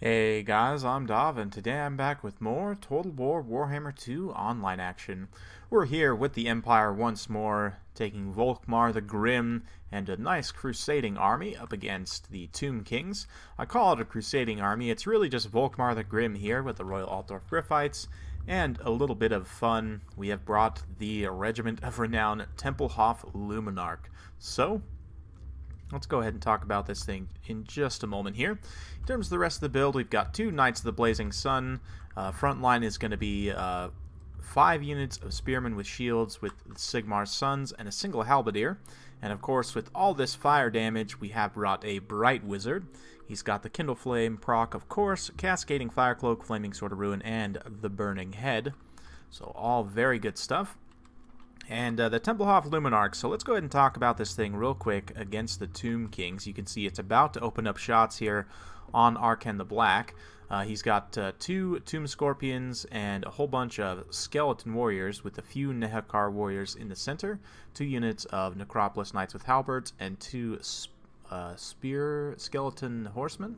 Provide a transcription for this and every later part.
Hey guys, I'm Dav, and today I'm back with more Total War Warhammer 2 online action. We're here with the Empire once more, taking Volkmar the Grim and a nice crusading army up against the Tomb Kings. I call it a crusading army, it's really just Volkmar the Grim here with the Royal Altdorf Griffites, and a little bit of fun. We have brought the Regiment of Renown Tempelhof Luminark. So, let's go ahead and talk about this thing in just a moment here. In terms of the rest of the build, we've got two Knights of the Blazing Sun. Front line is going to be 5 units of Spearmen with shields with Sigmar's Sons and a single Halberdier. And of course, with all this fire damage, we have brought a Bright Wizard. He's got the Kindle Flame proc, of course, Cascading Fire Cloak, Flaming Sword of Ruin, and the Burning Head. So all very good stuff. And the Tempelhof Luminark, so let's go ahead and talk about this thing real quick against the Tomb Kings. You can see it's about to open up shots here on Arkhan the Black. He's got 2 Tomb Scorpions and a whole bunch of Skeleton Warriors with a few Nehekar Warriors in the center, 2 units of Necropolis Knights with Halberds, and 2 Spear Skeleton Horsemen.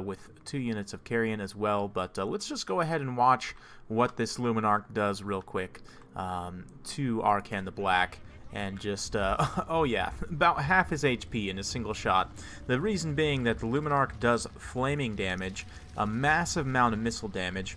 With 2 units of Carrion as well, but let's just go ahead and watch what this Luminark does real quick to Arkhan the Black, and just, oh yeah, about half his HP in a single shot. The reason being that the Luminark does flaming damage, a massive amount of missile damage,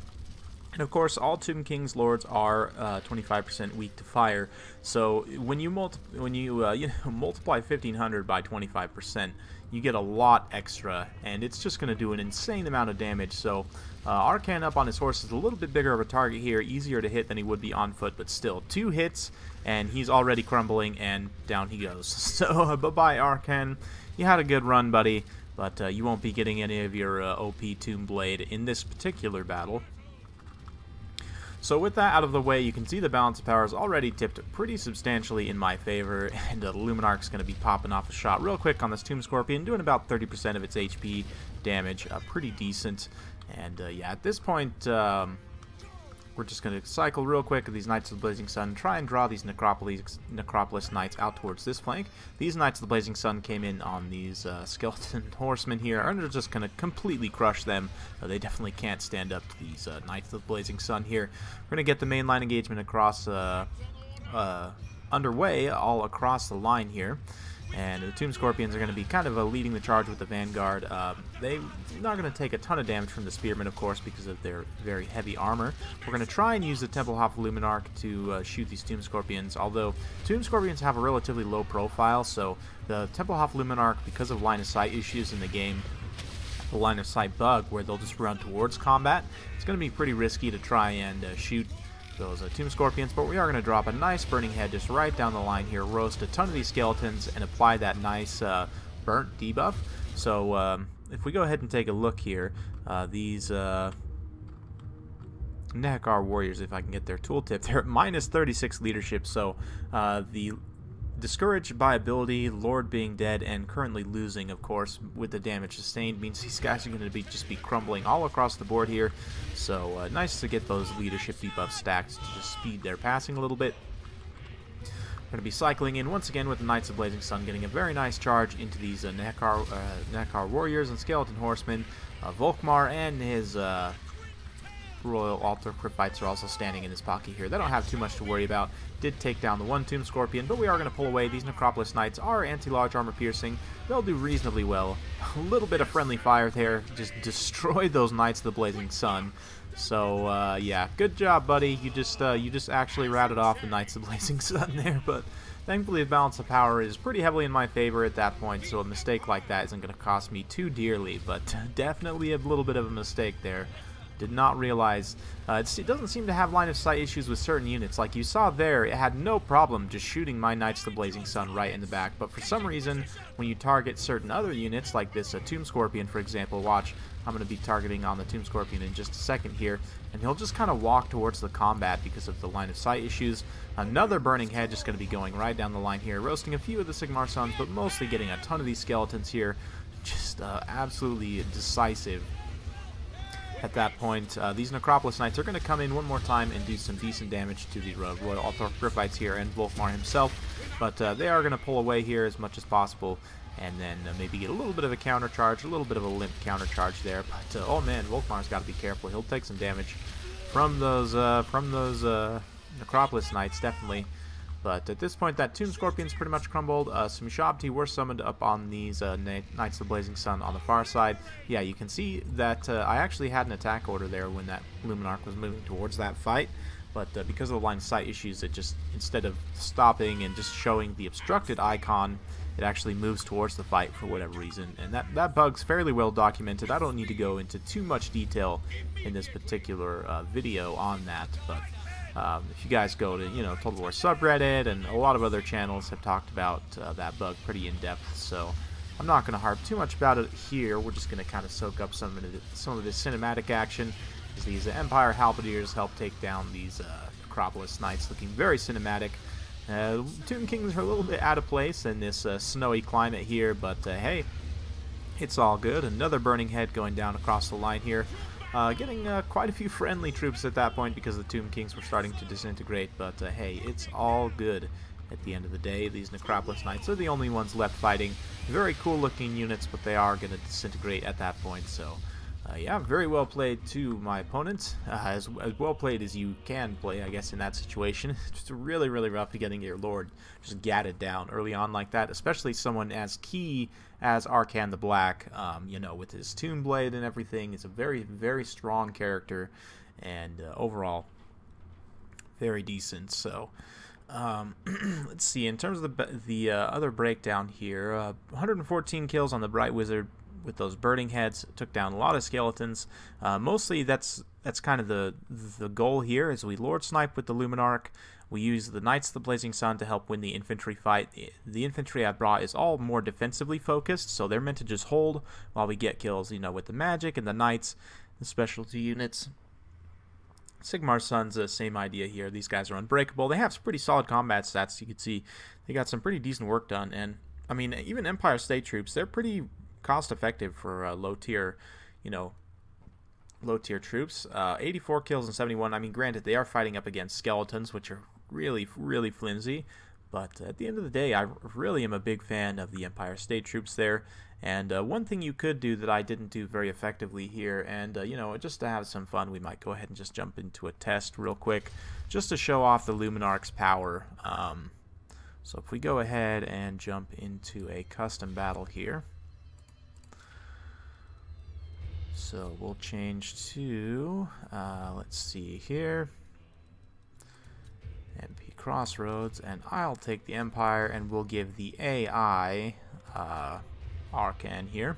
and of course, all Tomb King's lords are 25% weak to fire. So when you multiply 1500 by 25%, you get a lot extra, and it's just going to do an insane amount of damage. So Arkhan up on his horse is a little bit bigger of a target here, easier to hit than he would be on foot, but still 2 hits, and he's already crumbling, and down he goes. So bye-bye, Arkhan. You had a good run, buddy, but you won't be getting any of your OP Tomb Blade in this particular battle. So with that out of the way, you can see the balance of power is already tipped pretty substantially in my favor, and Luminark's going to be popping off a shot real quick on this Tomb Scorpion, doing about 30% of its HP damage, pretty decent. And yeah, at this point, we're just going to cycle real quick of these Knights of the Blazing Sun, try and draw these Necropolis Knights out towards this flank. These Knights of the Blazing Sun came in on these Skeleton Horsemen here, and they're just going to completely crush them. They definitely can't stand up to these Knights of the Blazing Sun here. We're going to get the main line engagement across, underway all across the line here. And the Tomb Scorpions are going to be kind of leading the charge with the Vanguard. They're not going to take a ton of damage from the Spearmen, of course, because of their very heavy armor. We're going to try and use the Tempelhof Luminark to shoot these Tomb Scorpions, although Tomb Scorpions have a relatively low profile, so the Tempelhof Luminark, because of line of sight issues in the game, the line of sight bug where they'll just run towards combat, it's going to be pretty risky to try and shoot those Tomb Scorpions, but we are going to drop a nice Burning Head just right down the line here, roast a ton of these skeletons, and apply that nice burnt debuff. So if we go ahead and take a look here, these Nehekar Warriors, if I can get their tooltip, they're at minus 36 leadership, so the discouraged by ability, Lord being dead, and currently losing, of course, with the damage sustained, means these guys are going to just be crumbling all across the board here. So nice to get those leadership debuffs stacked to just speed their passing a little bit. We're going to be cycling in once again with the Knights of Blazing Sun, getting a very nice charge into these Nehekar Warriors and Skeleton Horsemen. Volkmar and his Royal Altdorf Griffites are also standing in his pocket here. They don't have too much to worry about. Did take down the 1 Tomb Scorpion, but we are going to pull away. These Necropolis Knights are anti-large armor piercing. They'll do reasonably well. A little bit of friendly fire there. Just destroyed those Knights of the Blazing Sun. So yeah, good job, buddy. You just actually routed off the Knights of the Blazing Sun there, but thankfully the balance of power is pretty heavily in my favor at that point, so a mistake like that isn't going to cost me too dearly, but definitely a little bit of a mistake there. Did not realize, it doesn't seem to have line of sight issues with certain units. Like you saw there, it had no problem just shooting my Knights of the Blazing Sun right in the back, but for some reason, when you target certain other units, like this Tomb Scorpion, for example, watch, I'm going to be targeting on the Tomb Scorpion in just a second here, and he'll just kind of walk towards the combat because of the line of sight issues. Another Burning Head just going to be going right down the line here, roasting a few of the Sigmar Sons, but mostly getting a ton of these skeletons here. Just absolutely decisive. At that point, these Necropolis Knights are going to come in one more time and do some decent damage to the Royal Altdorf Griffites here and Volkmar himself, but they are going to pull away here as much as possible, and then maybe get a little bit of a counter charge, a little bit of a limp counter charge there. But oh man, Volkmar's got to be careful. He'll take some damage from those Necropolis Knights, definitely. But at this point, that Tomb Scorpion's pretty much crumbled. Some Shabti were summoned up on these Knights of the Blazing Sun on the far side. Yeah, you can see that I actually had an attack order there when that Luminark was moving towards that fight. But because of the line of sight issues, it just, instead of stopping and just showing the obstructed icon, it actually moves towards the fight for whatever reason. And that bug's fairly well documented. I don't need to go into too much detail in this particular video on that, but if you guys go to, Total War subreddit and a lot of other channels have talked about that bug pretty in depth, so I'm not going to harp too much about it here. We're just going to kind of soak up some of this cinematic action as these Empire Halberdiers help take down these Necropolis Knights, looking very cinematic. Tomb Kings are a little bit out of place in this snowy climate here, but hey, it's all good. Another Burning Head going down across the line here. Getting quite a few friendly troops at that point because the Tomb Kings were starting to disintegrate, but hey, it's all good at the end of the day. These Necropolis Knights are the only ones left fighting. Very cool looking units, but they are going to disintegrate at that point, so yeah, very well played to my opponent. As well played as you can play, I guess, in that situation. It's just really, really rough getting your Lord just gatted down early on like that, especially someone as key as Arkhan the Black, with his Tomb Blade and everything. It's a very, very strong character, and overall, very decent. So, let's see, in terms of the other breakdown here, 114 kills on the Bright Wizard with those burning heads, took down a lot of skeletons. Mostly that's kind of the goal here, as we Lord Snipe with the Luminark. We use the Knights of the Blazing Sun to help win the infantry fight. The infantry I brought is all more defensively focused, so they're meant to just hold while we get kills, with the magic and the Knights, the specialty units. Sigmar's Sun's the same idea here. These guys are unbreakable. They have some pretty solid combat stats. You can see they got some pretty decent work done, and I mean, even Empire State troops, they're pretty cost effective for low tier troops. 84 kills and 71. I mean, granted, they are fighting up against skeletons, which are really, really flimsy, but at the end of the day, I really am a big fan of the Empire State troops there. And one thing you could do that I didn't do very effectively here, and just to have some fun, we might go ahead and just jump into a test real quick, just to show off the Luminark's power. So if we go ahead and jump into a custom battle here, so we'll change to, let's see here, MP Crossroads, and I'll take the Empire, and we'll give the AI Arkhan here.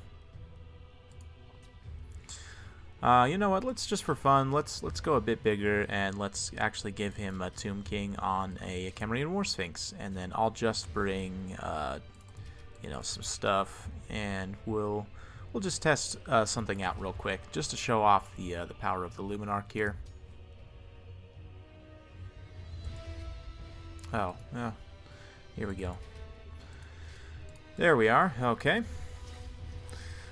You know what, let's just for fun, let's go a bit bigger, and let's actually give him a Tomb King on a Camarine War Sphinx, and then I'll just bring, some stuff, and we'll just test something out real quick, just to show off the power of the Luminark here. Oh, yeah. Here we go. There we are. Okay.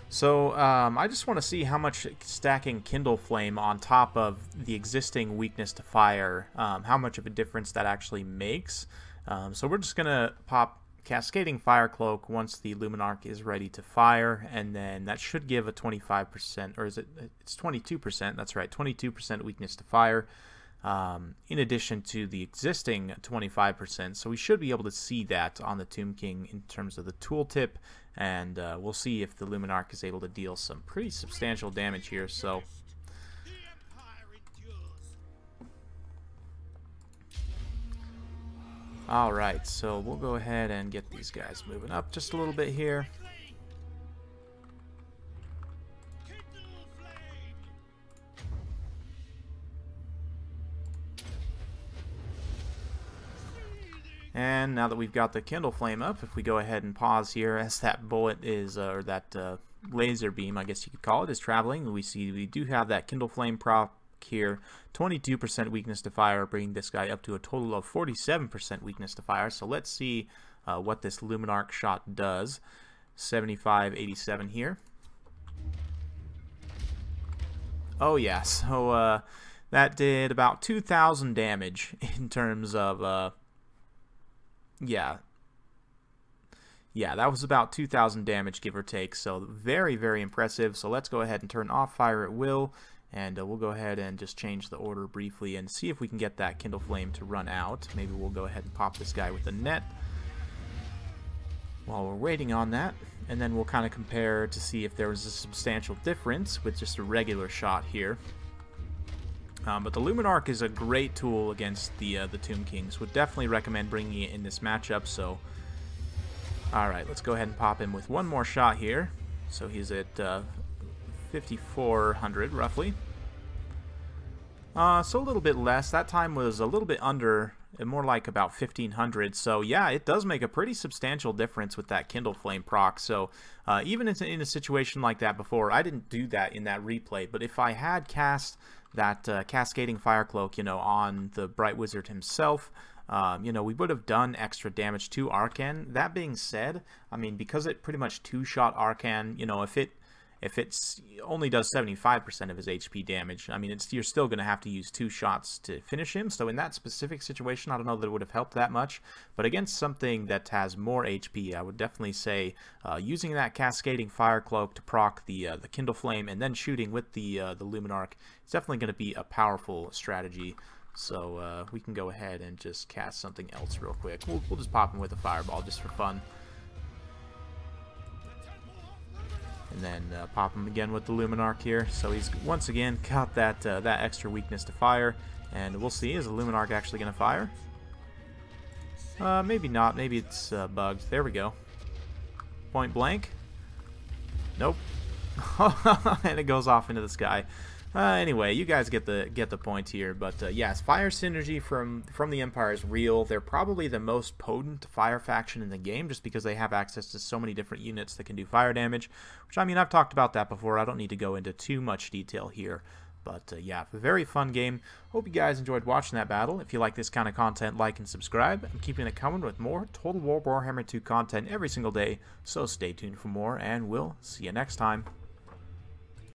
So, I just want to see how much stacking Kindle Flame on top of the existing weakness to fire, how much of a difference that actually makes. So we're just going to pop Cascading Fire Cloak once the Luminark is ready to fire, and then that should give a 25%, or it's 22%, that's right, 22% weakness to fire, in addition to the existing 25%, so we should be able to see that on the Tomb King in terms of the tooltip, and we'll see if the Luminark is able to deal some pretty substantial damage here. So alright, so we'll go ahead and get these guys moving up just a little bit here. And now that we've got the Kindle Flame up, if we go ahead and pause here as that bullet is, or that laser beam, I guess you could call it, is traveling, we see we do have that Kindle Flame proc here, 22% weakness to fire, bringing this guy up to a total of 47% weakness to fire. So let's see what this Luminark shot does. 75-87 here. Oh yeah, so that did about 2,000 damage in terms of yeah, Yeah, that was about 2,000 damage, give or take, so very, very impressive. So let's go ahead and turn off fire at will, and we'll go ahead and just change the order briefly and see if we can get that Kindle Flame to run out. Maybe we'll go ahead and pop this guy with the net while we're waiting on that, and then we'll kind of compare to see if there was a substantial difference with just a regular shot here. But the Luminark is a great tool against the Tomb Kings. Would definitely recommend bringing it in this matchup. So, alright, let's go ahead and pop him with one more shot here. So he's at 5,400 roughly. So a little bit less. That time was a little bit under, more like about 1,500. So yeah, it does make a pretty substantial difference with that Kindle Flame proc. So even in a situation like that before, I didn't do that in that replay, but if I had cast that Cascading Fire Cloak, you know, on the Bright Wizard himself, you know, we would have done extra damage to Arkhan. That being said, I mean, because it pretty much two-shot Arkhan, you know, if it's only does 75% of his HP damage, I mean, you're still going to have to use 2 shots to finish him. So in that specific situation, I don't know that it would have helped that much. But against something that has more HP, I would definitely say using that Cascading Fire Cloak to proc the Kindle Flame and then shooting with the Luminark is definitely going to be a powerful strategy. So we can go ahead and just cast something else real quick. We'll just pop him with a Fireball just for fun. And then pop him again with the Luminark here. So he's once again got that that extra weakness to fire, and we'll see, is the Luminark actually going to fire? Maybe not. Maybe it's bugged. There we go. Point blank. Nope. And it goes off into the sky. Anyway, you guys get the point here. But yes, fire synergy from the Empire is real. They're probably the most potent fire faction in the game, just because they have access to so many different units that can do fire damage. Which, I mean, I've talked about that before. I don't need to go into too much detail here. But yeah, a very fun game. Hope you guys enjoyed watching that battle. If you like this kind of content, like and subscribe. I'm keeping it coming with more Total War Warhammer 2 content every single day. So stay tuned for more, and we'll see you next time.